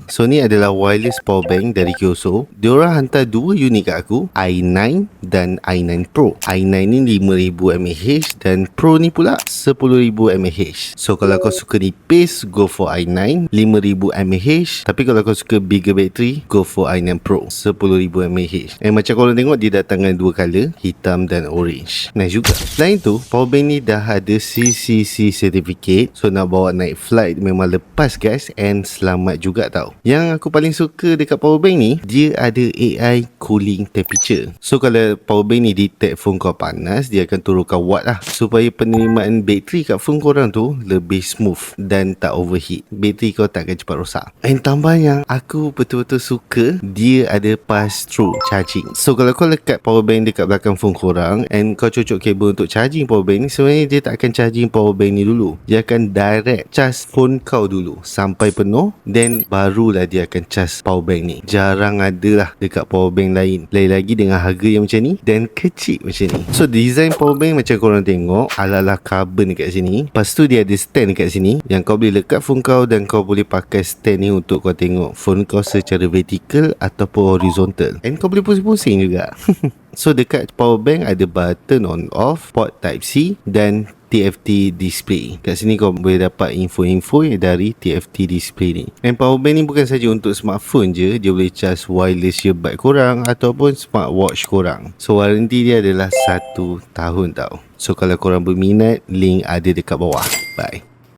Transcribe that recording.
So ni adalah wireless power bank dari Kyoso. Diorang hantar dua unit kat aku, i9 dan i9 Pro. i9 ni 5000 mAh dan Pro ni pula 10000 mAh. So kalau kau suka nipis, go for i9 5000 mAh. Tapi kalau kau suka bigger battery, go for i9 Pro 10000 mAh. Macam korang tengok, dia datang dengan dua colour, hitam dan orange. Nice juga. Selain tu, power bank ni dah ada CCC certificate. So nak bawa naik flight memang lepas guys, and selamat juga tau. Yang aku paling suka dekat power bank ni, dia ada AI cooling temperature. So kalau power bank ni detect phone kau panas, dia akan turunkan watt lah, supaya penerimaan bateri kat phone korang tu lebih smooth dan tak overheat. Bateri kau takkan cepat rosak. And tambah yang aku betul-betul suka, dia ada pass through charging. So kalau kau lekat power bank dekat belakang phone korang and kau cocok kabel untuk charging power bank ni, sebenarnya dia tak akan charging power bank ni dulu. Dia akan direct charge phone kau dulu sampai penuh, then barulah dia akan charge power bank ni. Jarang ada lah dekat power bank lain, lagi dengan harga yang macam ni dan kecil macam ni. So design power bank macam korang tengok, ala-ala carbon dekat sini. Lepas tu dia ada stand dekat sini yang kau boleh lekat phone kau, dan kau boleh pakai stand ni untuk kau tengok phone kau secara vertical ataupun horizontal. And kau boleh pusing-pusing juga. So dekat power bank ada button on off, port type C dan TFT display. Kat sini kau boleh dapat info-info dari TFT display ni. And power bank ni bukan saja untuk smartphone je, dia boleh charge wireless earbud korang ataupun smartwatch korang. So warranty dia adalah 1 tahun tau. So kalau korang berminat, link ada dekat bawah. Bye.